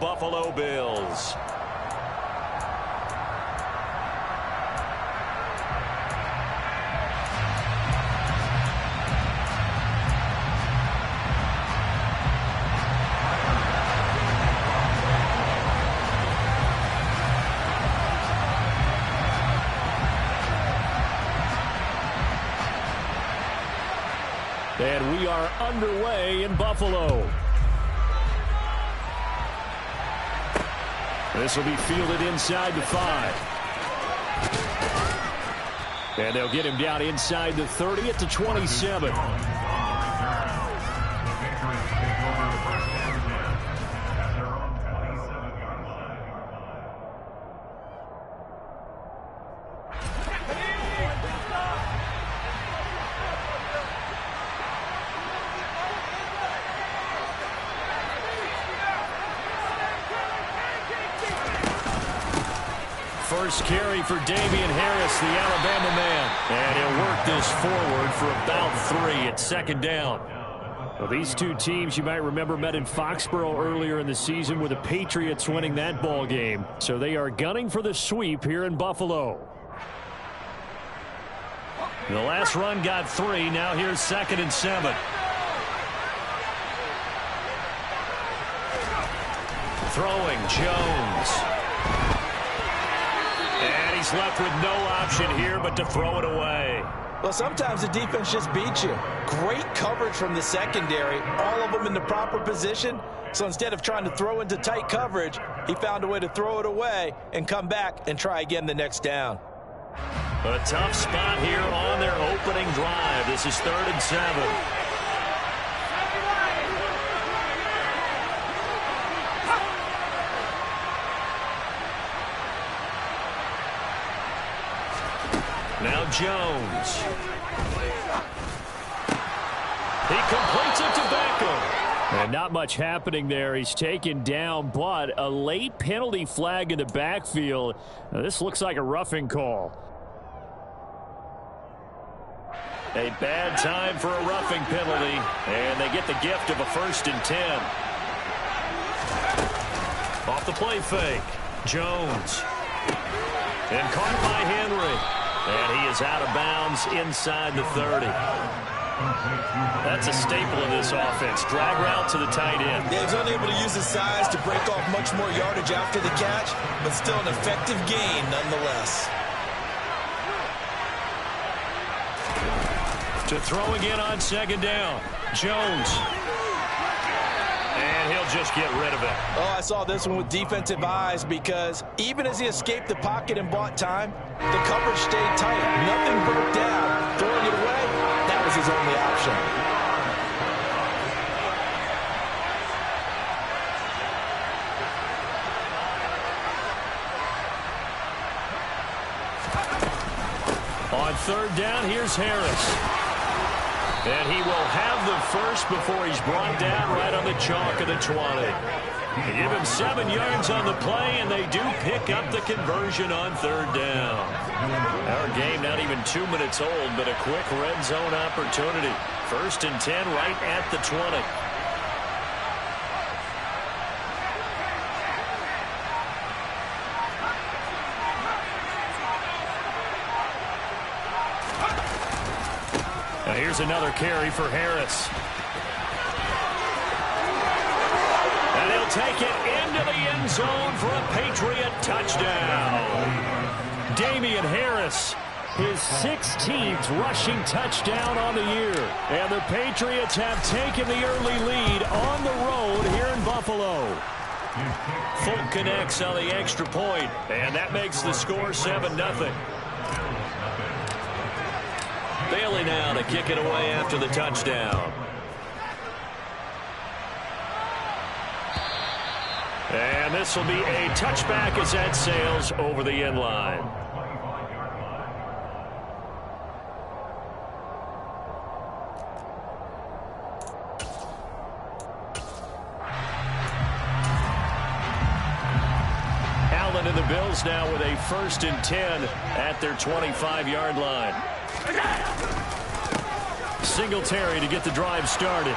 Buffalo Bills. And we are underway in Buffalo. This will be fielded inside the 5. And they'll get him down inside the 30 at the 27. First carry for Damian Harris, the Alabama man. And he'll work this forward for about 3 at second down. Well, these two teams, you might remember, met in Foxborough earlier in the season with the Patriots winning that ball game. So they are gunning for the sweep here in Buffalo. The last run got 3. Now here's 2nd and 7. Throwing Jones. And he's left with no option here but to throw it away. Well, sometimes the defense just beats you. Great coverage from the secondary, all of them in the proper position. So instead of trying to throw into tight coverage, he found a way to throw it away and come back and try again the next down. A tough spot here on their opening drive. This is 3rd and 7. Now Jones. He completes it to Beckham. And not much happening there. He's taken down, but a late penalty flag in the backfield. Now, this looks like a roughing call. A bad time for a roughing penalty, and they get the gift of a 1st and 10. Off the play fake. Jones. And caught by Henry. And he is out of bounds inside the 30. That's a staple of this offense. Drag route to the tight end. Yeah, he's unable to use his size to break off much more yardage after the catch, but still an effective gain nonetheless. To throw again on 2nd down. Jones. And he'll just get rid of it. Oh, I saw this one with defensive eyes because even as he escaped the pocket and bought time, the coverage stayed tight. Nothing broke down. Throwing it away, that was his only option. On 3rd down, here's Harris. And he will have the first before he's brought down right on the chalk of the 20. They give him 7 yards on the play, and they do pick up the conversion on 3rd down. Our game not even 2 minutes old, but a quick red zone opportunity. 1st and 10 right at the 20. Now here's another carry for Harris. And he'll take it into the end zone for a Patriot touchdown. Damian Harris, his 16th rushing touchdown on the year. And the Patriots have taken the early lead on the road here in Buffalo. Folk connects on the extra point, and that makes the score 7-0. Bailey now to kick it away after the touchdown. And this will be a touchback as that sails over the end line. Allen and the Bills now with a 1st and 10 at their 25-yard line. Singletary to get the drive started.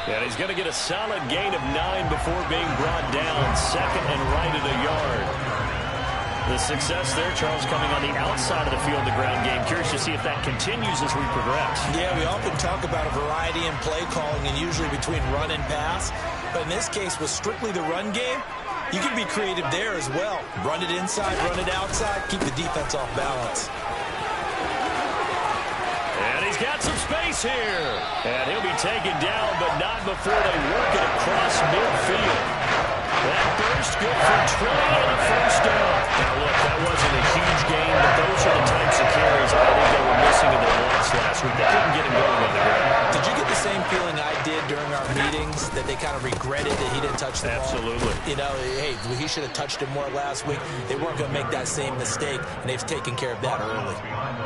And he's going to get a solid gain of 9 before being brought down. Second and right at a yard. The success there, Charles, coming on the outside of the field, the ground game. Curious to see if that continues as we progress. Yeah, we often talk about a variety in play calling and usually between run and pass. But in this case, with strictly the run game, you can be creative there as well. Run it inside, run it outside, keep the defense off balance. And he's got some space here. And he'll be taken down, but not before they work it across midfield. That burst good for 20 and a first down. Now, look, that wasn't a huge gain, but those are the types of carries I think they were missing in their loss last week. They couldn't get him going on the ground. Did you get the same feeling I did during our meetings, that they kind of regretted that he didn't touch the ball? Absolutely. You know, hey, he should have touched him more last week. They weren't going to make that same mistake, and they've taken care of that early.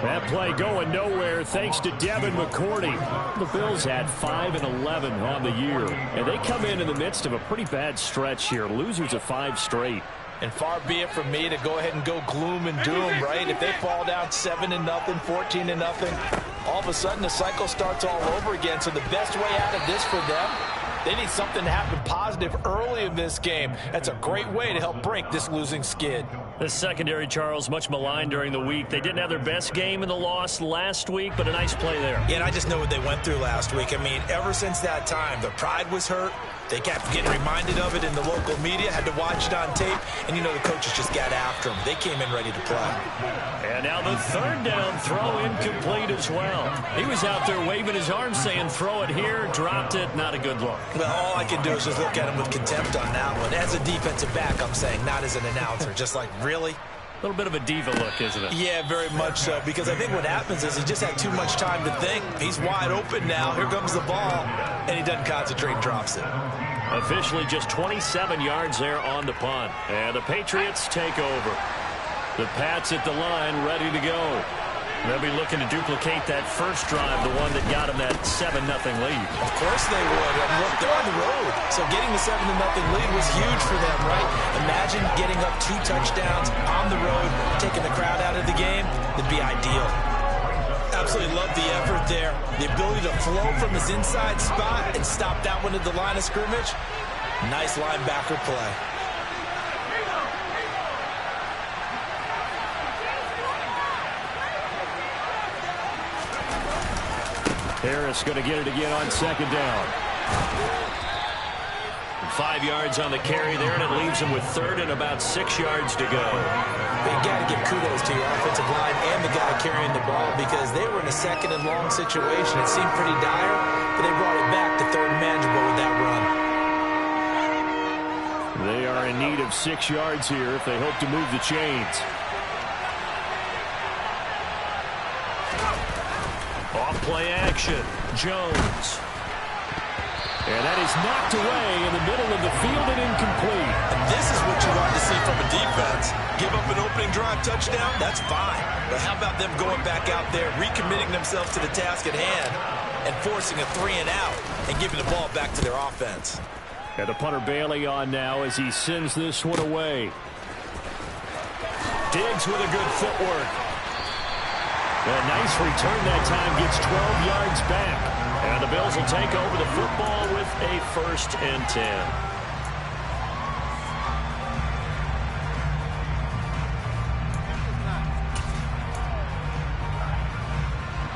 That play going nowhere thanks to Devin McCourty. The Bills had 5 and 11 on the year, and they come in the midst of a pretty bad stretch here. Losers of 5 straight. And far be it from me to go ahead and go gloom and doom, right? If they fall down 7-0, 14-0, all of a sudden the cycle starts all over again. So the best way out of this for them, they need something to happen positive early in this game. That's a great way to help break this losing skid. The secondary, Charles, much maligned during the week. They didn't have their best game in the loss last week, but a nice play there. Yeah, and I just know what they went through last week. I mean, ever since that time, their pride was hurt. They kept getting reminded of it in the local media, had to watch it on tape, and you know the coaches just got after them. They came in ready to play. And now the third down throw incomplete as well. He was out there waving his arms saying throw it here, dropped it, not a good look. Well, all I can do is just look at him with contempt on that one. As a defensive back, I'm saying, not as an announcer. Just like, really? A little bit of a diva look, isn't it? Yeah, very much so, because I think what happens is he just had too much time to think. He's wide open now. Here comes the ball, and he doesn't concentrate and drops it. Officially just 27 yards there on the punt. And the Patriots take over. The Pats at the line, ready to go. They'll be looking to duplicate that first drive, the one that got them that 7-0 lead. Of course they would. I mean, look, they're on the road. So getting the 7-0 lead was huge for them, right? Imagine getting up 2 touchdowns on the road, taking the crowd out of the game. That'd be ideal. Absolutely love the effort there. The ability to flow from his inside spot and stop that one at the line of scrimmage. Nice linebacker play. Harris going to get it again on second down. 5 yards on the carry there, and it leaves him with third and about 6 yards to go. You got to give kudos to your offensive line and the guy carrying the ball, because they were in a second and long situation. It seemed pretty dire, but they brought it back to third and manageable with that run. They are in need of 6 yards here if they hope to move the chains. Off-play action. Jones. And that is knocked away in the middle of the field and incomplete. And this is what you want to see from a defense. Give up an opening drive touchdown, that's fine. But how about them going back out there, recommitting themselves to the task at hand, and forcing a 3-and-out and giving the ball back to their offense. And the punter Bailey on now as he sends this one away. Diggs with a good footwork. A nice return that time, gets 12 yards back. And the Bills will take over the football with a 1st and 10.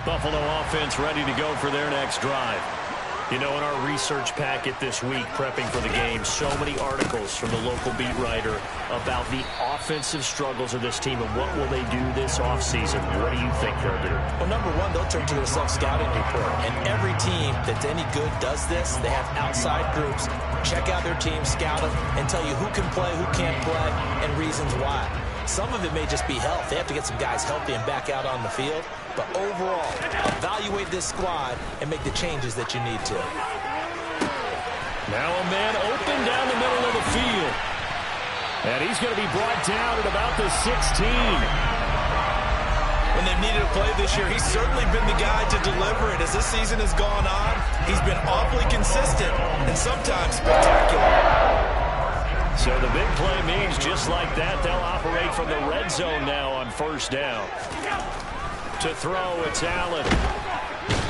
Buffalo offense ready to go for their next drive. You know, in our research packet this week, prepping for the game, so many articles from the local beat writer about the offensive struggles of this team and what will they do this offseason. What do you think they'll do? Well, number one, they'll turn to their self-scouting report. And every team that's any good does this. They have outside groups. Check out their team, scout them, and tell you who can play, who can't play, and reasons why. Some of it may just be health. They have to get some guys healthy and back out on the field. But overall, evaluate this squad and make the changes that you need to. Now a man open down the middle of the field. And he's going to be brought down at about the 16. When they've needed a play this year, he's certainly been the guy to deliver it. As this season has gone on, he's been awfully consistent and sometimes spectacular. So the big play means just like that, they'll operate from the red zone now on 1st down. To throw, it's Allen.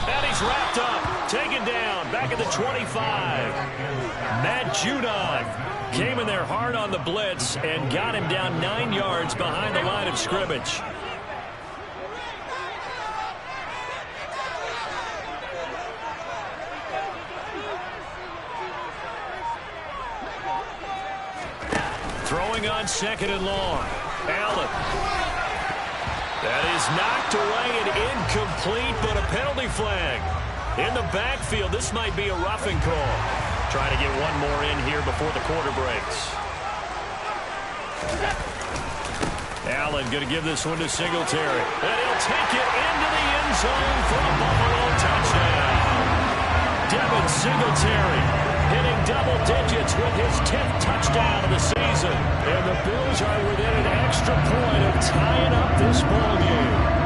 And he's wrapped up, taken down, back at the 25. Madden23 came in there hard on the blitz and got him down 9 yards behind the line of scrimmage. Throwing on 2nd and long. Allen. That is knocked away and incomplete, but a penalty flag. In the backfield, this might be a roughing call. Trying to get one more in here before the quarter breaks. Allen going to give this one to Singletary. And he'll take it into the end zone for a Buffalo touchdown. Devin Singletary hitting double digits with his 10th touchdown of the season. And the Bills are within an extra point of tying up this ball game.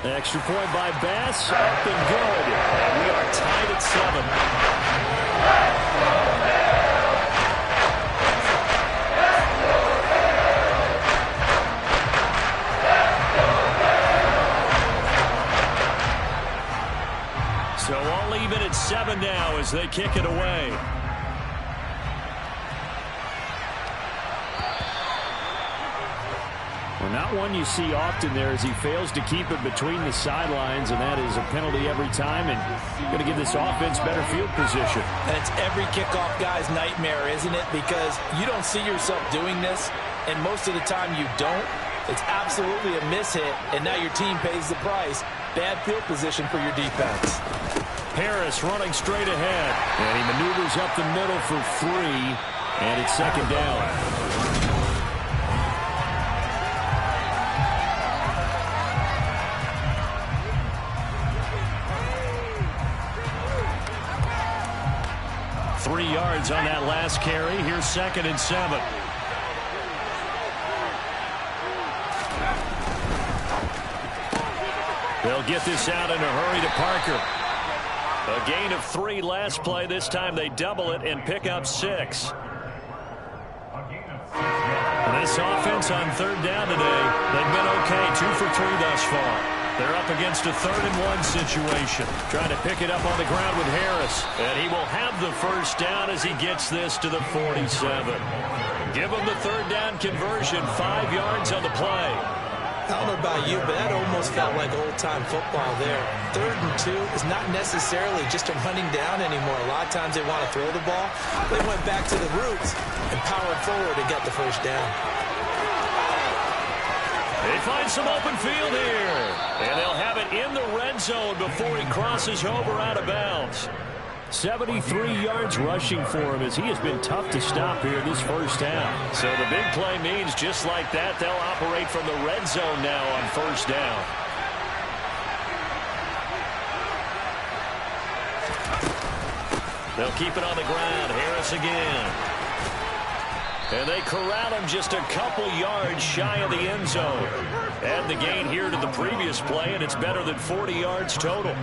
Extra point by Bass, up and good. And we are tied at 7. So all even at 7 now as they kick it away. Well, not one you see often there as he fails to keep it between the sidelines, and that is a penalty every time, and going to give this offense better field position. And it's every kickoff guy's nightmare, isn't it? Because you don't see yourself doing this, and most of the time you don't. It's absolutely a mishit, and now your team pays the price. Bad field position for your defense. Harris running straight ahead, and he maneuvers up the middle for 3, and it's 2nd down. Yards on that last carry. Here's 2nd and 7. They'll get this out in a hurry to Parker. A gain of 3 last play. This time they double it and pick up 6. This offense on 3rd down today, they've been okay. 2 for 3 thus far. They're up against a 3rd and 1 situation. Trying to pick it up on the ground with Harris. And he will have the 1st down as he gets this to the 47. Give him the 3rd down conversion. 5 yards on the play. I don't know about you, but that almost felt like old-time football there. 3rd and 2 is not necessarily just a running down anymore. A lot of times they want to throw the ball. They went back to the roots and powered forward and got the 1st down. They find some open field here. And they'll have it in the red zone before he crosses over out of bounds. 73 yards rushing for him as he has been tough to stop here this 1st half. So the big play means just like that, they'll operate from the red zone now on 1st down. They'll keep it on the ground. Harris again. And they corral him just a couple yards shy of the end zone. Add the gain here to the previous play, and it's better than 40 yards total.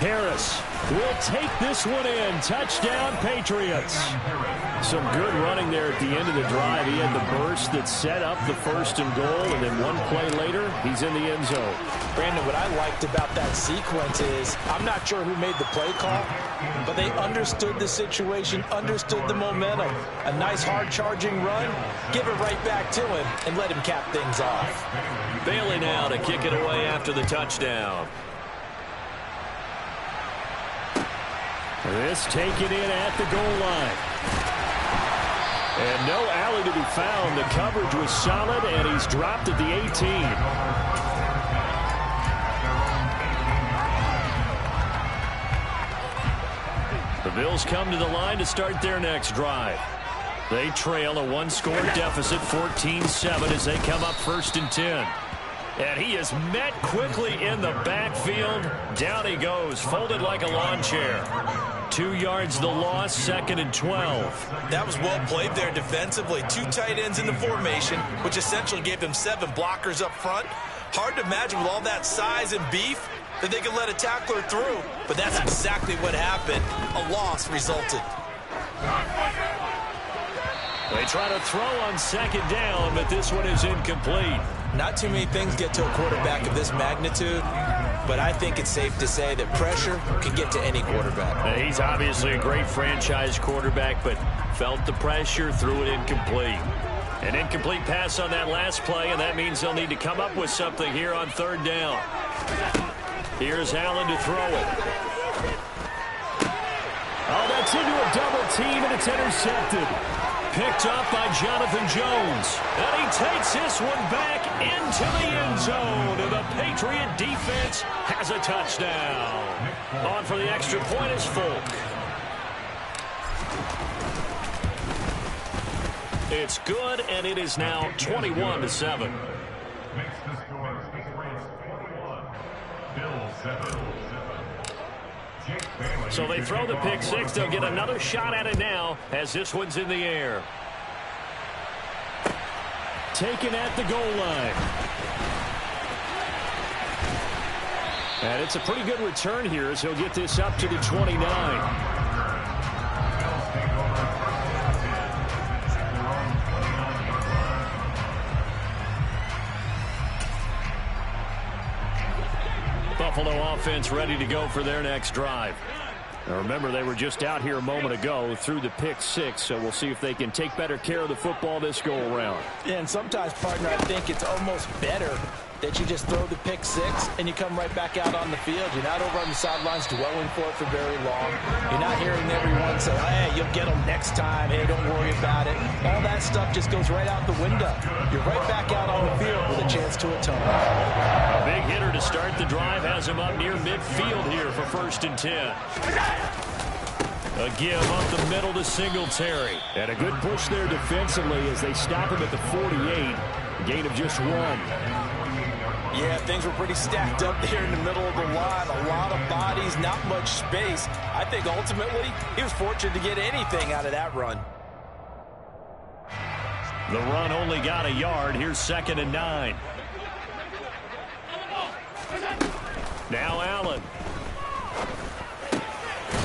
Harris will take this one in. Touchdown, Patriots. Some good running there at the end of the drive. He had the burst that set up the 1st and goal, and then one play later, he's in the end zone. Brandon, what I liked about that sequence is, I'm not sure who made the play call, but they understood the situation, understood the momentum. A nice hard-charging run, give it right back to him, and let him cap things off. Bailey now to kick it away after the touchdown. This taken in at the goal line. And no alley to be found. The coverage was solid, and he's dropped at the 18. The Bills come to the line to start their next drive. They trail a 1-score deficit, 14-7, as they come up 1st and 10. And he is met quickly in the backfield. Down he goes, folded like a lawn chair. 2 yards the loss, 2nd and 12. That was well played there defensively. 2 tight ends in the formation, which essentially gave them 7 blockers up front. Hard to imagine with all that size and beef that they could let a tackler through, but that's exactly what happened. A loss resulted. They try to throw on 2nd down, but this one is incomplete. Not too many things get to a quarterback of this magnitude, but I think it's safe to say that pressure can get to any quarterback. He's obviously a great franchise quarterback, but felt the pressure, threw it incomplete. An incomplete pass on that last play, and that means they'll need to come up with something here on 3rd down. Here's Allen to throw it. Oh, that's into a double team, and it's intercepted. Picked up by Jonathan Jones. And he takes this one back into the end zone. And the Patriot defense has a touchdown. On for the extra point is Folk. It's good, and it is now 21-7. So they throw the pick 6. They'll get another shot at it now as this one's in the air. Taken at the goal line. And it's a pretty good return here as he'll get this up to the 29. Buffalo offense ready to go for their next drive. Now remember, they were just out here a moment ago through the pick 6, so we'll see if they can take better care of the football this go-around. Yeah, and sometimes, partner, I think it's almost better that you just throw the pick 6 and you come right back out on the field. You're not over on the sidelines dwelling for it for very long. You're not hearing everyone say, hey, you'll get them next time. Hey, don't worry about it. All that stuff just goes right out the window. You're right back out on the field with a chance to atone. A big hitter to start the drive has him up near midfield here for 1st and 10. A give up the middle to Singletary. And a good push there defensively as they stop him at the 48. A gain of just 1. Yeah, things were pretty stacked up there in the middle of the line. A lot of bodies, not much space. I think ultimately he was fortunate to get anything out of that run. The run only got a yard. Here's 2nd and 9. Now Allen.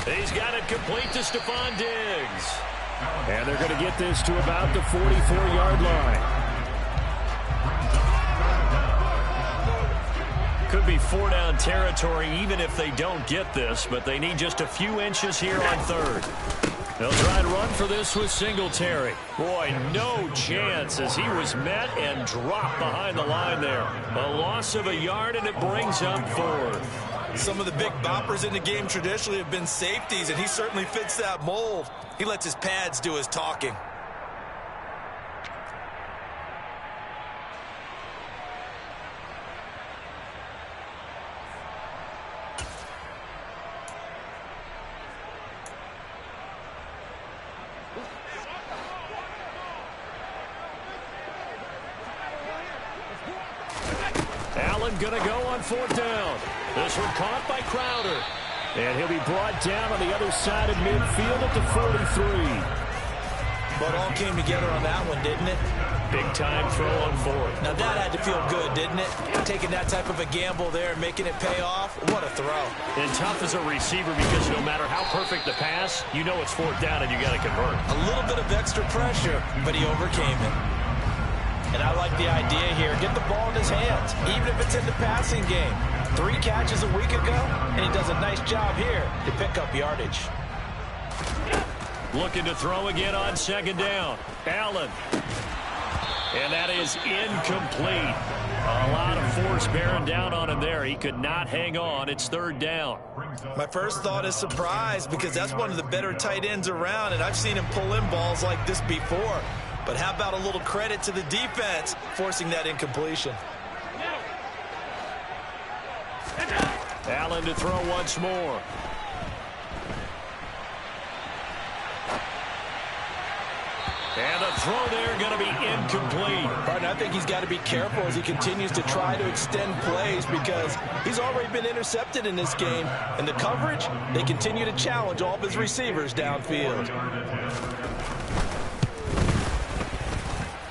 He's got it complete to Stephon Diggs. And they're going to get this to about the 44-yard line. Could be 4-down territory even if they don't get this, but they need just a few inches here on 3rd. They'll try to run for this with Singletary. Boy, no chance as he was met and dropped behind the line there. A loss of a yard, and it brings up 4th. Some of the big boppers in the game traditionally have been safeties, and he certainly fits that mold. He lets his pads do his talking. Allen gonna go on 4th down. This one caught by Crowder. And he'll be brought down on the other side of midfield at the 43. But all came together on that one, didn't it? Big time throw on 4th. Now that had to feel good, didn't it? Taking that type of a gamble there and making it pay off. What a throw. And tough as a receiver because no matter how perfect the pass, you know it's 4th down and you got to convert. A little bit of extra pressure, but he overcame it. And I like the idea here. Get the ball in his hands, even if it's in the passing game. 3 catches a week ago, and he does a nice job here to pick up yardage. Looking to throw again on 2nd down. Allen. And that is incomplete. A lot of force bearing down on him there. He could not hang on. It's 3rd down. My first thought is surprise because that's one of the better tight ends around, and I've seen him pull in balls like this before. But how about a little credit to the defense forcing that incompletion? Allen to throw once more. And a throw there going to be incomplete. Partner, I think he's got to be careful as he continues to try to extend plays because he's already been intercepted in this game. And the coverage, they continue to challenge all of his receivers downfield.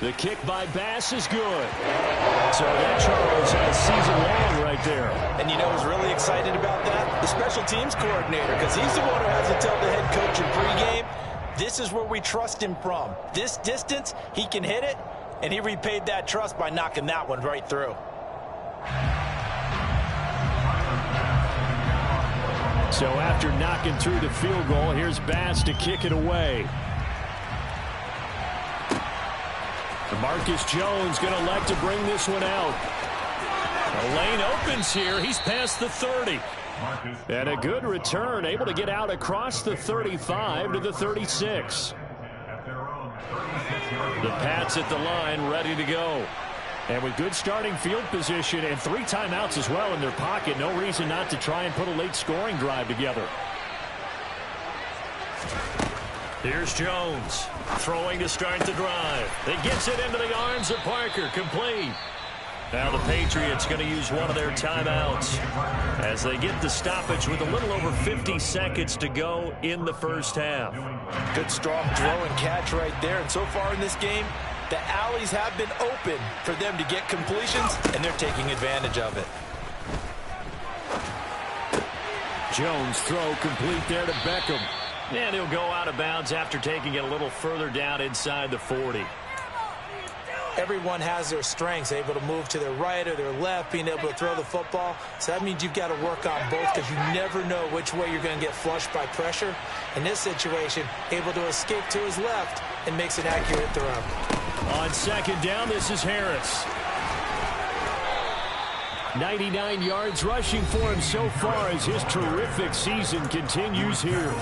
The kick by Bass is good. So that, Charles, has season long right there. And you know who's really excited about that? The special teams coordinator, because he's the one who has to tell the head coach in pregame, this is where we trust him from. This distance, he can hit it, and he repaid that trust by knocking that one right through. So after knocking through the field goal, here's Bass to kick it away. Marcus Jones going to elect to bring this one out. The lane opens here. He's past the 30. And a good return, able to get out across the 35 to the 36. The Pats at the line, ready to go. And with good starting field position and 3 timeouts as well in their pocket, no reason not to try and put a late scoring drive together. Here's Jones, throwing to start the drive. He gets it into the arms of Parker, complete. Now the Patriots going to use one of their timeouts as they get the stoppage with a little over 50 seconds to go in the first half. Good strong throw and catch right there. And so far in this game, the alleys have been open for them to get completions, and they're taking advantage of it. Jones throw complete there to Beckham. And he'll go out of bounds after taking it a little further down inside the 40. Everyone has their strengths, able to move to their right or their left, being able to throw the football. So that means you've got to work on both because you never know which way you're going to get flushed by pressure. In this situation, able to escape to his left and makes an accurate throw. On second down, this is Harris. 99 yards rushing for him so far as his terrific season continues here.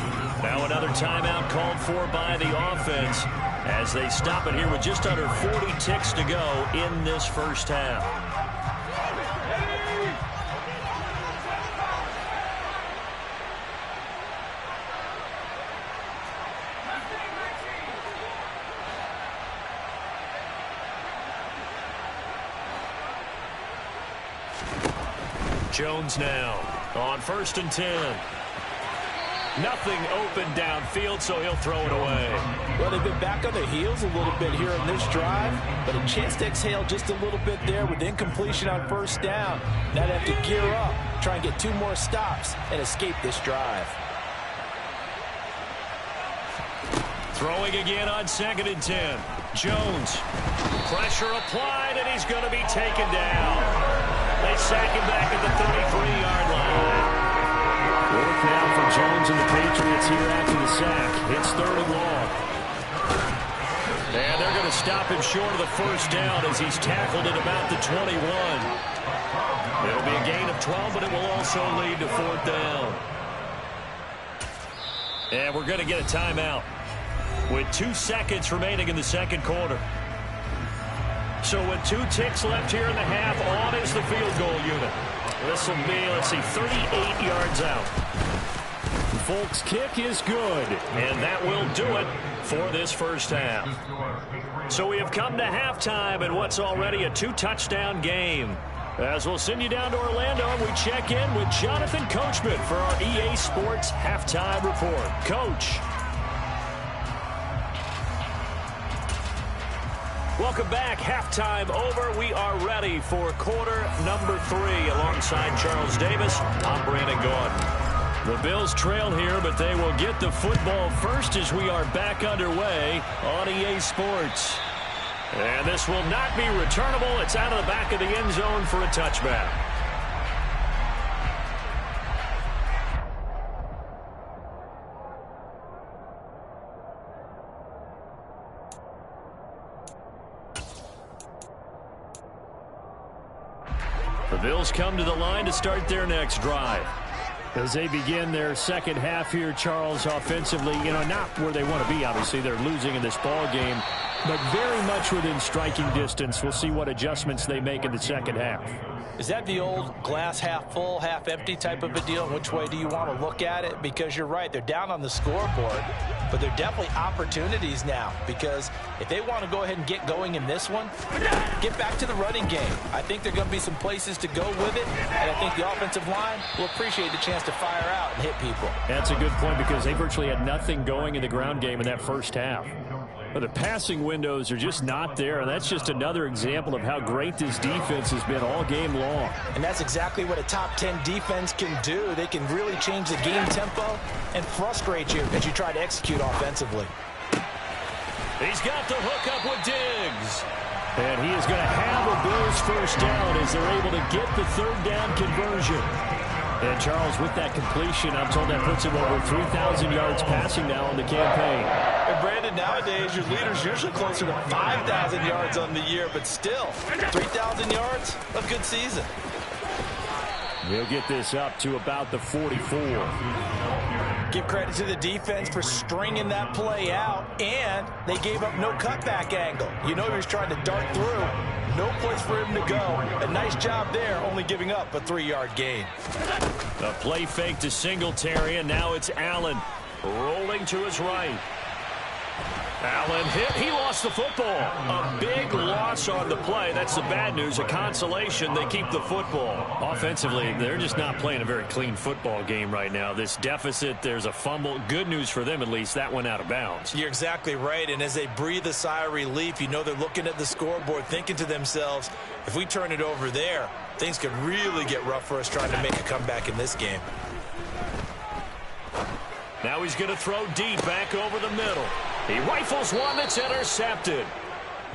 Now another timeout called for by the offense as they stop it here with just under 40 ticks to go in this first half. Jones now on 1st and 10. Nothing open downfield, so he'll throw it away. Well, they've been back on their heels a little bit here on this drive, but a chance to exhale just a little bit there with incompletion on 1st down. Now they have to gear up, try and get 2 more stops, and escape this drive. Throwing again on 2nd and 10. Jones. Pressure applied, and he's going to be taken down. They sack him back at the 33-yard line. Work now for Jones and the Patriots here after the sack. It's 3rd and long. And they're going to stop him short of the 1st down as he's tackled at about the 21. It'll be a gain of 12, but it will also lead to 4th down. And we're going to get a timeout with 2 seconds remaining in the second quarter. So with 2 ticks left here in the half, on is the field goal unit. This will be, let's see, 38 yards out. Folk's kick is good, and that will do it for this first half. So we have come to halftime in what's already a 2-touchdown game. As we'll send you down to Orlando, we check in with Jonathan Coachman for our EA Sports Halftime Report. Coach. Welcome back. Halftime over. We are ready for quarter number 3 alongside Charles Davis. I'm Brandon Gordon. The Bills trail here, but they will get the football first as we are back underway on EA Sports. And this will not be returnable. It's out of the back of the end zone for a touchback. The Bills come to the line to start their next drive. As they begin their second half here, Charles, offensively, not where they want to be, obviously. They're losing in this ball game, but very much within striking distance. We'll see what adjustments they make in the second half. Is that the old glass half full, half empty type of a deal? Which way do you want to look at it? Because you're right, they're down on the scoreboard, but they're definitely opportunities now, because if they want to go ahead and get going in this one, get back to the running game. I think there are going to be some places to go with it, and I think the offensive line will appreciate the chance to fire out and hit people. That's a good point, because they virtually had nothing going in the ground game in that first half. But the passing windows are just not there, and that's just another example of how great this defense has been all game long. And that's exactly what a top 10 defense can do. They can really change the game tempo and frustrate you as you try to execute offensively. He's got the hook up with Diggs. And he is going to have a Bills first down as they're able to get the third down conversion. And Charles, with that completion, I'm told that puts him over 3,000 yards passing now on the campaign. And Brandon, nowadays your leader's usually closer to 5,000 yards on the year, but still, 3,000 yards, a good season. They'll get this up to about the 44. Give credit to the defense for stringing that play out, and they gave up no cutback angle. You know he was trying to dart through. No place for him to go. A nice job there, only giving up a 3-yard gain. A play fake to Singletary, and now it's Allen rolling to his right. Allen hit. He lost the football. A big loss on the play. That's the bad news. A consolation. They keep the football. Offensively, they're just not playing a very clean football game right now. This deficit, there's a fumble. Good news for them, at least. That went out of bounds. You're exactly right. And as they breathe a sigh of relief, you know they're looking at the scoreboard, thinking to themselves, if we turn it over there, things could really get rough for us trying to make a comeback in this game. Now he's going to throw deep back over the middle. He rifles one that's intercepted.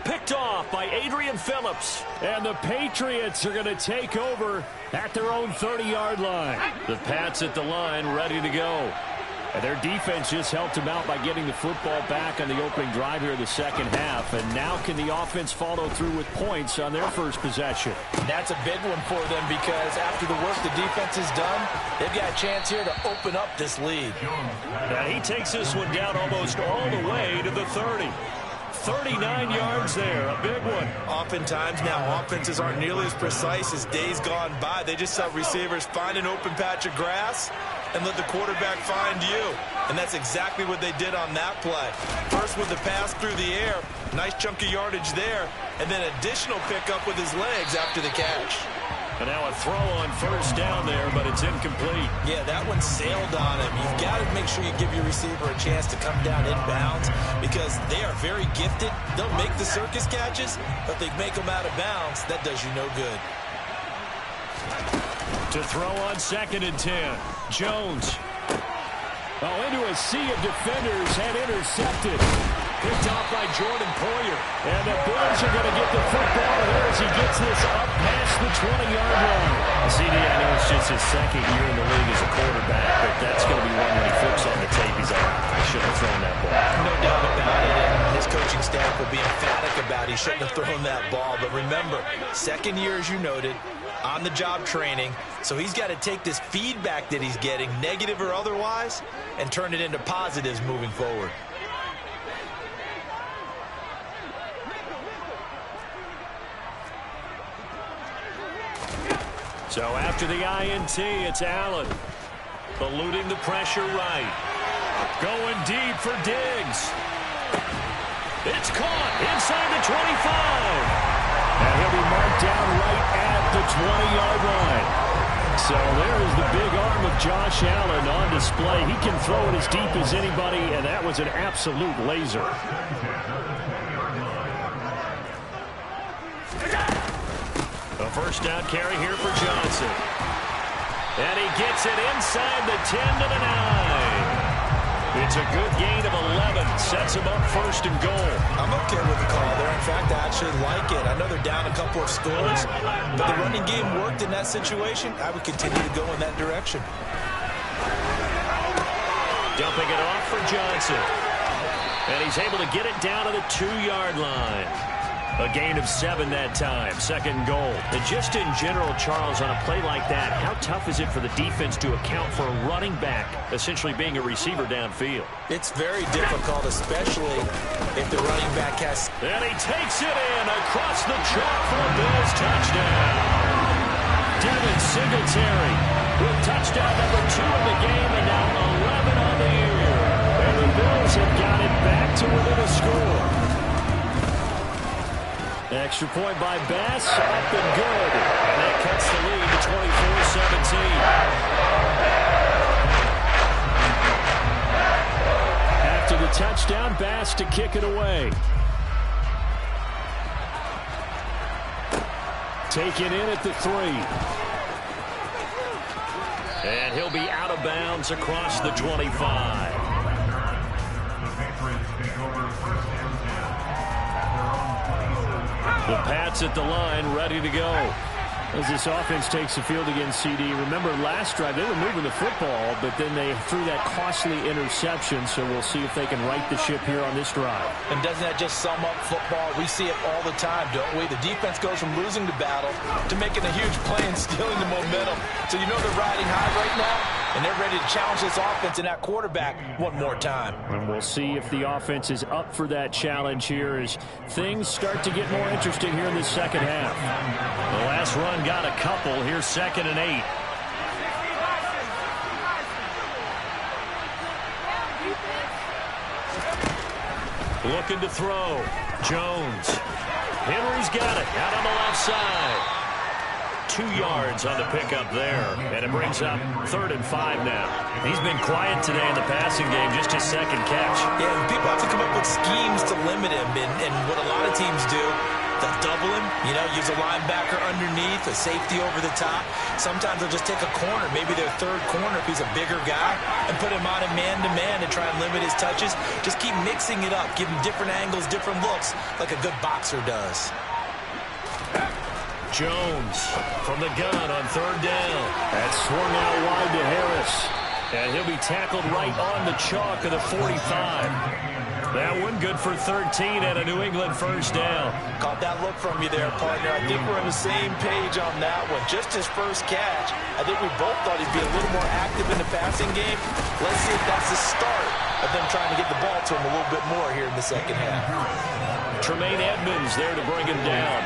Picked off by Adrian Phillips. And the Patriots are going to take over at their own 30-yard line. The Pats at the line ready to go. And their defense just helped them out by getting the football back on the opening drive here in the second half. And now can the offense follow through with points on their first possession? That's a big one for them, because after the work the defense has done, they've got a chance here to open up this lead. Now he takes this one down almost all the way to the 30. 39 yards there, a big one. Oftentimes now offenses aren't nearly as precise as days gone by. They just have receivers find an open patch of grass and let the quarterback find you. And that's exactly what they did on that play. First with the pass through the air, nice chunk of yardage there, and then additional pickup with his legs after the catch. And now a throw on first down there, but it's incomplete. Yeah, that one sailed on him. You've got to make sure you give your receiver a chance to come down inbounds, because they are very gifted. They'll make the circus catches, but they make them out of bounds. That does you no good. To throw on 2nd and 10. Jones. Oh, into a sea of defenders and intercepted. Picked off by Jordan Poyer. And the Bills are going to get the football here as he gets this up past the 20-yard line. CD, I know it's just his second year in the league as a quarterback, but that's going to be one when he flips on the tape. He's like, I should have thrown that ball. No doubt about it. And his coaching staff will be emphatic about he shouldn't have thrown that ball. But remember, second year, as you noted, on-the-job training. So he's got to take this feedback that he's getting, negative or otherwise, and turn it into positives moving forward. So after the INT, it's Allen. Eluding the pressure right. Going deep for Diggs. It's caught inside the 25. And he'll be marked down right at the 20-yard line. So there is the big arm of Josh Allen on display. He can throw it as deep as anybody, and that was an absolute laser. A first down carry here for Johnson. And he gets it inside the 10 to the 9. It's a good gain of 11. Sets him up 1st and goal. I'm okay with the call there. In fact, I actually like it. I know they're down a couple of scores, but the running game worked in that situation. I would continue to go in that direction. Dumping it off for Johnson. And he's able to get it down to the 2-yard line. A gain of 7 that time. 2nd goal. And just in general, Charles, on a play like that, how tough is it for the defense to account for a running back essentially being a receiver downfield? It's very difficult, especially if the running back has... And he takes it in across the chalk for a Bills touchdown. Devin Singletary with touchdown number 2 in the game, and now 11 on the year. And the Bills have got it back to within a score. Extra point by Bass, up and good. And that cuts the lead to 24-17. After the touchdown, Bass to kick it away. Taken in at the 3. And he'll be out of bounds across the 25. The Pats at the line, ready to go. As this offense takes the field against CD. Remember, last drive, they were moving the football, but then they threw that costly interception, so we'll see if they can right the ship here on this drive. And doesn't that just sum up football? We see it all the time, don't we? The defense goes from losing the battle to making a huge play and stealing the momentum. So you know they're riding high right now, and they're ready to challenge this offense and that quarterback one more time. And we'll see if the offense is up for that challenge here as things start to get more interesting here in the second half. The last run got a couple. Here's 2nd and 8. Looking to throw. Jones. Henry's got it. Out on the left side. 2 yards on the pickup there. And it brings up 3rd and 5 now. He's been quiet today in the passing game. Just his 2nd catch. Yeah, and people have to come up with schemes to limit him. And what a lot of teams do, they'll double him, use a linebacker underneath, a safety over the top. Sometimes they'll just take a corner, maybe their 3rd corner if he's a bigger guy, and put him on a man-to-man to try and limit his touches. Just keep mixing it up, give him different angles, different looks, like a good boxer does. Jones from the gun on 3rd down. That swung out wide to Harris. And he'll be tackled right on the chalk of the 45. That one good for 13 and a New England 1st down. Caught that look from you there, partner. I think we're on the same page on that one. Just his first catch. I think we both thought he'd be a little more active in the passing game. Let's see if that's the start of them trying to get the ball to him a little bit more here in the second half. Tremaine Edmonds there to bring him down.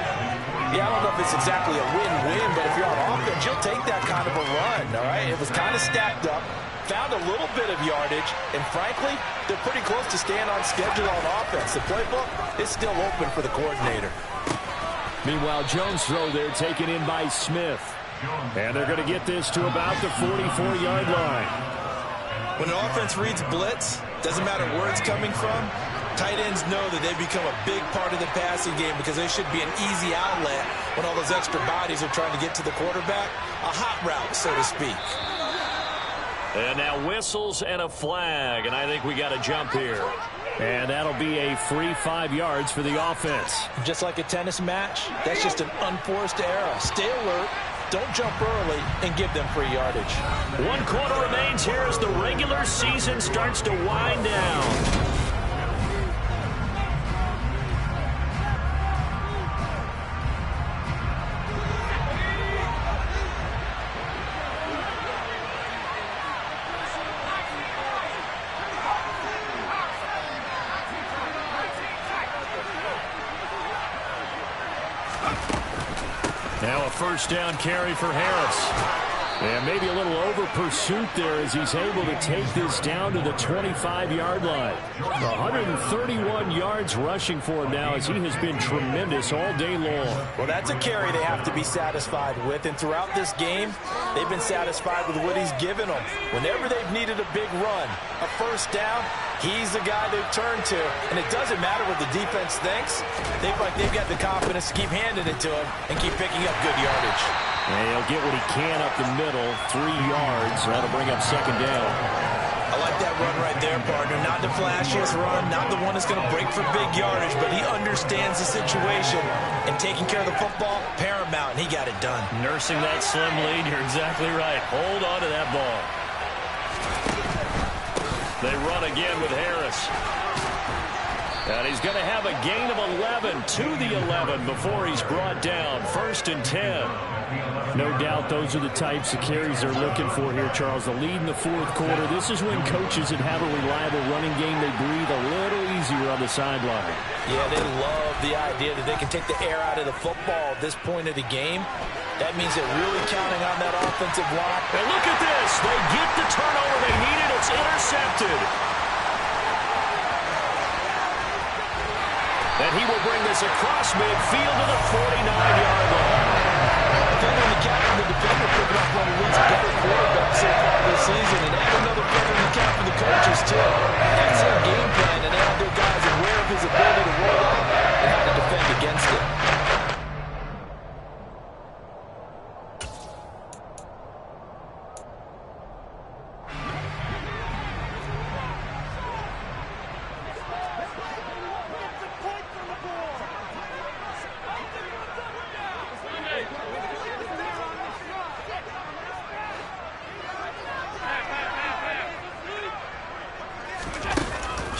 Yeah, I don't know if it's exactly a win-win, but if you're on offense, you'll take that kind of a run, all right? It was kind of stacked up. Found a little bit of yardage, and frankly, they're pretty close to staying on schedule on offense. The playbook is still open for the coordinator. Meanwhile, Jones' throw there taken in by Smith. And they're going to get this to about the 44-yard line. When an offense reads blitz, doesn't matter where it's coming from, tight ends know that they become a big part of the passing game because they should be an easy outlet when all those extra bodies are trying to get to the quarterback. A hot route, so to speak. And now whistles and a flag, and I think we got a jump here. And that'll be a free 5 yards for the offense. Just like a tennis match, that's just an unforced error. Stay alert, don't jump early, and give them free yardage. 1 quarter remains here as the regular season starts to wind down. Now a 1st down carry for Harris. And maybe a little over pursuit there as he's able to take this down to the 25-yard line. 131 yards rushing for him now as he has been tremendous all day long. Well, that's a carry they have to be satisfied with. And throughout this game, they've been satisfied with what he's given them. Whenever they've needed a big run, a 1st down, he's the guy they've turned to. And it doesn't matter what the defense thinks. They feel like they've got the confidence to keep handing it to him and keep picking up good yardage. And he'll get what he can up the middle, 3 yards. That'll bring up 2nd down. I like that run right there, partner. Not the flashiest run, not the one that's going to break for big yardage, but he understands the situation. And taking care of the football, paramount, and he got it done. Nursing that slim lead, you're exactly right. Hold on to that ball. They run again with Harris. And he's going to have a gain of 11 to the 11 before he's brought down. 1st and 10. No doubt those are the types of carries they're looking for here, Charles. The lead in the 4th quarter. This is when coaches that have a reliable running game, they breathe a little easier on the sideline. Yeah, they love the idea that they can take the air out of the football at this point of the game. That means they're really counting on that offensive line. And look at this. They get the turnover they needed. It's intercepted. And he will bring this across midfield to the 49-yard line. Defender in the cap for the defender, picking up one of the better quarterbacks so far this season, and add another feather in the cap for the coaches, too. That's their game plan, and they have their guys aware of his ability to roll out and how to defend against it.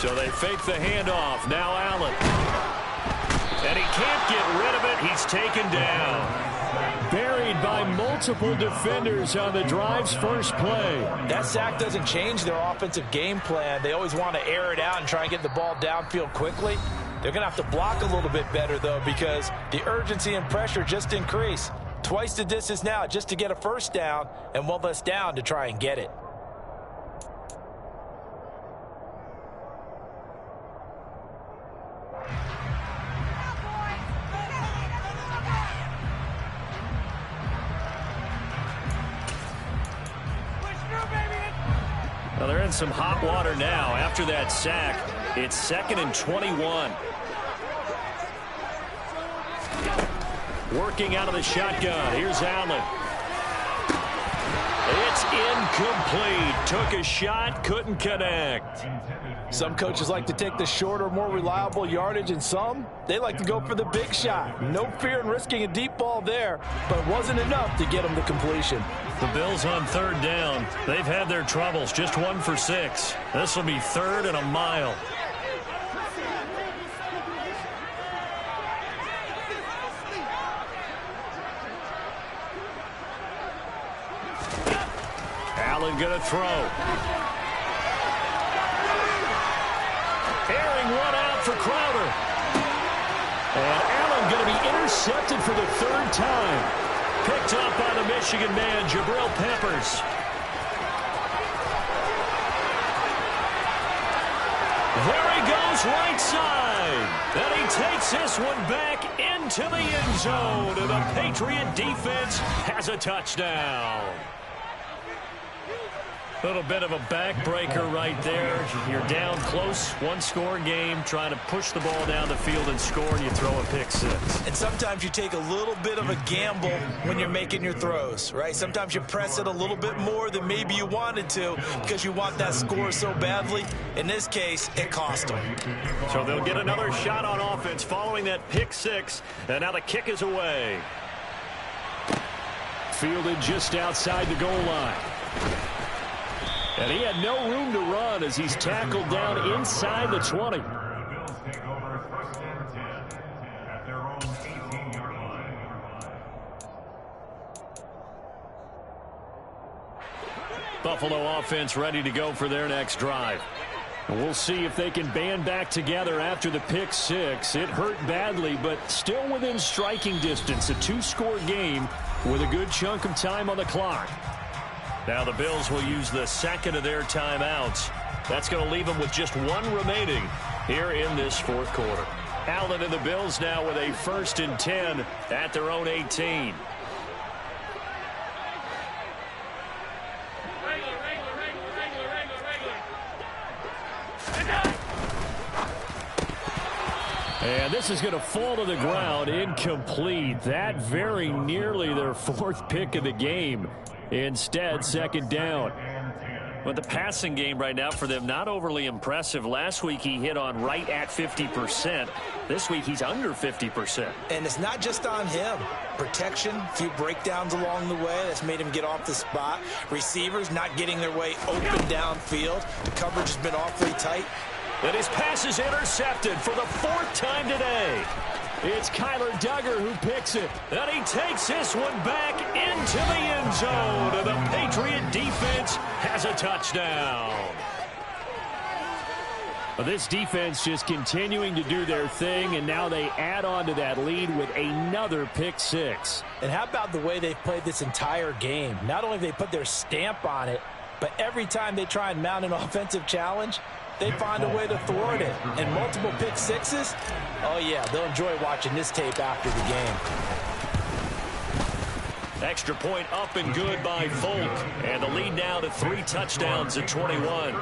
So they fake the handoff. Now Allen. And he can't get rid of it. He's taken down. Buried by multiple defenders on the drive's first play. That sack doesn't change their offensive game plan. They always want to air it out and try and get the ball downfield quickly. They're going to have to block a little bit better, though, because the urgency and pressure just increase. Twice the distance now just to get a first down, and one less down to try and get it. Well, they're in some hot water now. After that sack, it's 2nd and 21. Working out of the shotgun. Here's Allen. It's incomplete. Took a shot, couldn't connect. Some coaches like to take the shorter, more reliable yardage, and some, they like to go for the big shot. No fear in risking a deep ball there, but it wasn't enough to get them the completion. The Bills on 3rd down. They've had their troubles, just 1 for 6. This will be 3rd and a mile. Allen gonna throw. Airing one out for Crowder. And Allen going to be intercepted for the 3rd time. Picked up by the Michigan man, Jabril Peppers. There he goes, right side. And he takes this one back into the end zone. And the Patriot defense has a touchdown. A little bit of a backbreaker right there. You're down close, 1-score game, trying to push the ball down the field and score, and you throw a pick 6. And sometimes you take a little bit of a gamble when you're making your throws, right? Sometimes you press it a little bit more than maybe you wanted to because you want that score so badly. In this case, it cost them. So they'll get another shot on offense following that pick 6, and now the kick is away. Fielded just outside the goal line. And he had no room to run as he's tackled down inside the 20. Buffalo offense ready to go for their next drive. We'll see if they can band back together after the pick 6. It hurt badly, but still within striking distance. A 2-score game with a good chunk of time on the clock. Now the Bills will use the 2nd of their timeouts. That's going to leave them with just 1 remaining here in this 4th quarter. Allen and the Bills now with a 1st and 10 at their own 18. And this is going to fall to the ground, incomplete. That very nearly their 4th pick of the game. Instead, 2nd down. But the passing game right now for them, not overly impressive. Last week he hit on right at 50%. This week he's under 50%. And it's not just on him. Protection, a few breakdowns along the way. That's made him get off the spot. Receivers not getting their way open downfield. The coverage has been awfully tight. And his pass is intercepted for the 4th time today. It's Kyler Duggar who picks it. And he takes this one back into the end zone. And the Patriot defense has a touchdown. Well, this defense just continuing to do their thing, and now they add on to that lead with another pick six. And how about the way they've played this entire game? Not only have they put their stamp on it, but every time they try and mount an offensive challenge, they find a way to thwart it. And multiple pick sixes, oh yeah, they'll enjoy watching this tape after the game. Extra point up and good by Folk. And the lead now to 3 touchdowns at 21.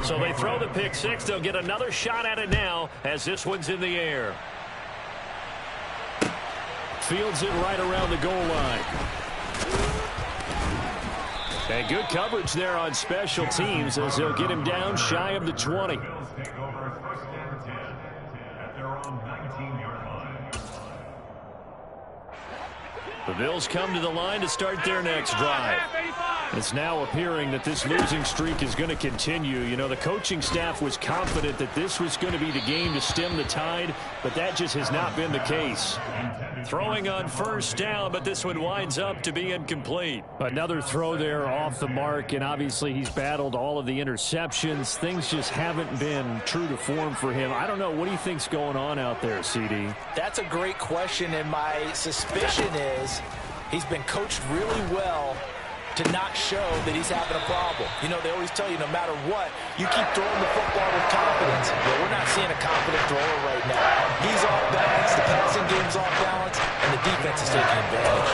So they throw the pick six. They'll get another shot at it now as this one's in the air. Fields it right around the goal line. And good coverage there on special teams as they'll get him down shy of the 20. The Bills come to the line to start their next drive. It's now appearing that this losing streak is going to continue. You know, the coaching staff was confident that this was going to be the game to stem the tide, but that just has not been the case. Throwing on first down, but this one winds up to be incomplete. Another throw there off the mark, and obviously he's battled all of the interceptions. Things just haven't been true to form for him. I don't know. What do you think's going on out there, CD? That's a great question, and my suspicion is he's been coached really well to not show that he's having a problem. You know, they always tell you no matter what, you keep throwing the football with confidence. Well, we're not seeing a confident thrower right now. He's off balance, the passing game's off balance, and the defense is taking advantage.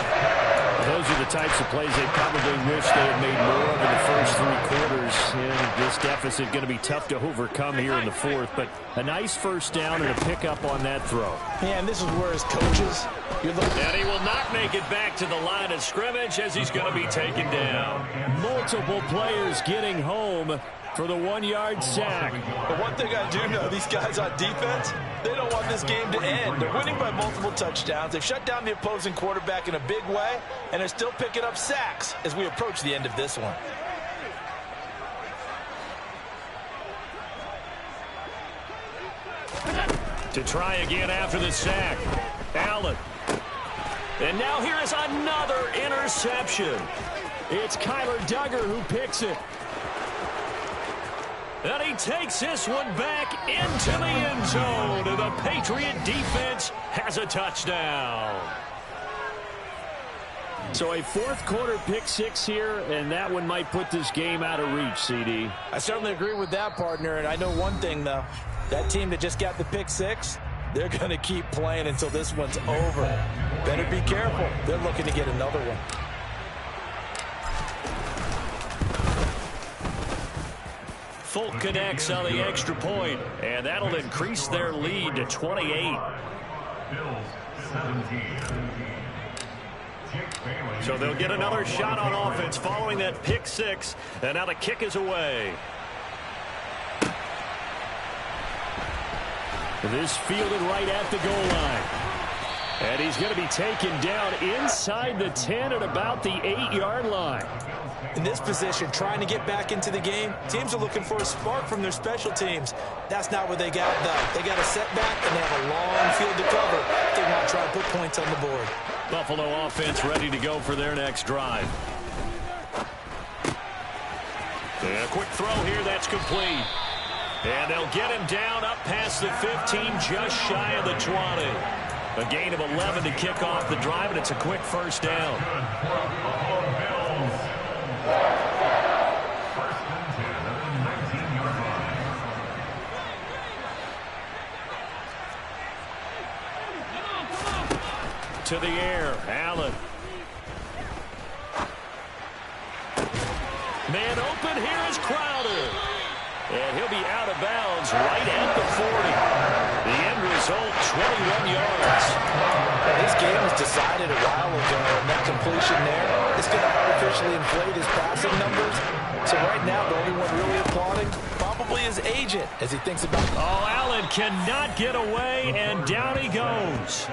Those are the types of plays they probably wish they had made more of in the first 3 quarters. And this deficit going to be tough to overcome here in the fourth. But a nice first down and a pickup on that throw. Yeah, and this is where his coaches, and he will not make it back to the line of scrimmage as he's going to be taken down. Multiple players getting home for the 1-yard sack. But one thing I do know, these guys on defense, they don't want this game to end. They're winning by multiple touchdowns. They've shut down the opposing quarterback in a big way, and they're still picking up sacks as we approach the end of this one. To try again after the sack. Allen. And now here is another interception. It's Kyler Duggar who picks it. And he takes this one back into the end zone. And the Patriot defense has a touchdown. So a fourth quarter pick six here, and that one might put this game out of reach, CD. I certainly agree with that, partner. And I know one thing, though. That team that just got the pick six, they're going to keep playing until this one's over. Better be careful. They're looking to get another one. Folk connects on the extra point, and that'll increase their lead to 28. So they'll get another shot on offense following that pick six, and now the kick is away. This fielded right at the goal line. And he's going to be taken down inside the 10 at about the 8-yard line. In this position, trying to get back into the game, teams are looking for a spark from their special teams. That's not what they got, though. They got a setback, and they have a long field to cover. They want to try and put points on the board. Buffalo offense ready to go for their next drive. And a quick throw here, that's complete. And they'll get him down up past the 15, just shy of the 20. A gain of 11 to kick off the drive, and it's a quick first down. To the air, Allen. Man open, here is Crowder. And he'll be out of bounds right at the 40. The end result, 21 yards. This game was decided a while ago, and that completion there is going to artificially inflate his passing numbers. So right now, the only one really applauding probably his agent as he thinks about it. Oh, Allen cannot get away, and down he goes.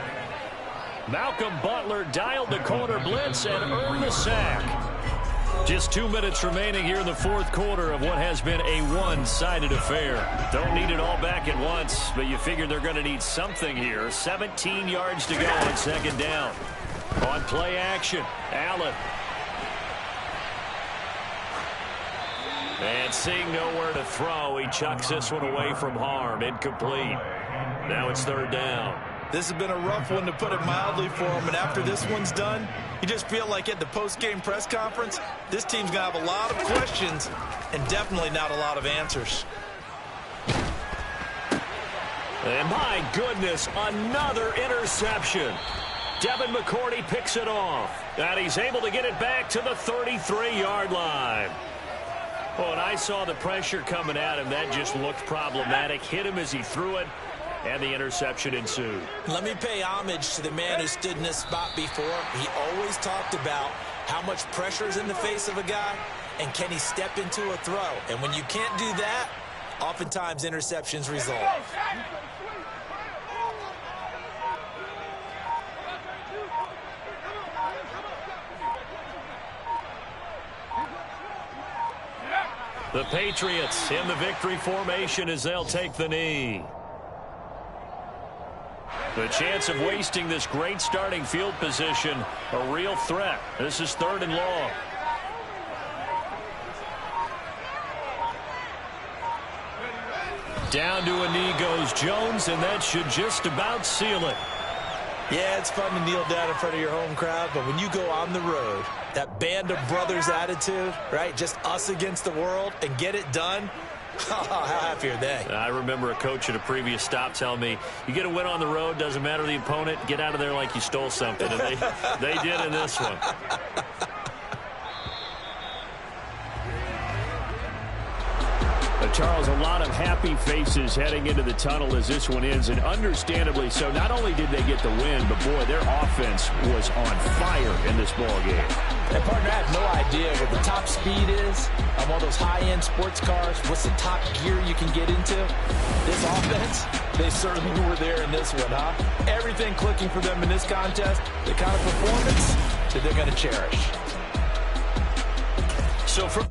Malcolm Butler dialed the corner blitz and earned the sack. Just 2 minutes remaining here in the fourth quarter of what has been a one-sided affair. Don't need it all back at once, but you figure they're going to need something here. 17 yards to go on second down. On play action, Allen. And seeing nowhere to throw, he chucks this one away from harm. Incomplete. Now it's third down. This has been a rough one, to put it mildly, for him. And after this one's done, you just feel like at the post-game press conference, this team's going to have a lot of questions and definitely not a lot of answers. And my goodness, another interception. Devin McCourty picks it off. And he's able to get it back to the 33-yard line. Well, when I saw the pressure coming at him, that just looked problematic. Hit him as he threw it, and the interception ensued. Let me pay homage to the man who stood in this spot before. He always talked about how much pressure is in the face of a guy, and can he step into a throw. And when you can't do that, oftentimes interceptions result. The Patriots in the victory formation as they'll take the knee. The chance of wasting this great starting field position, a real threat. This is 3rd and long. Down to a knee goes Jones, and that should just about seal it. Yeah, it's fun to kneel down in front of your home crowd, but when you go on the road, that band of brothers attitude, right, just us against the world, and get it done, how happy are they? I remember a coach at a previous stop telling me, you get a win on the road, doesn't matter the opponent, get out of there like you stole something. And they did in this one. Charles, a lot of happy faces heading into the tunnel as this one ends, and understandably so. Not only did they get the win, but, boy, their offense was on fire in this ball game. And, partner, I have no idea what the top speed is on one of those high-end sports cars. What's the top gear you can get into? This offense, they certainly were there in this one, huh? Everything clicking for them in this contest, the kind of performance that they're going to cherish. So from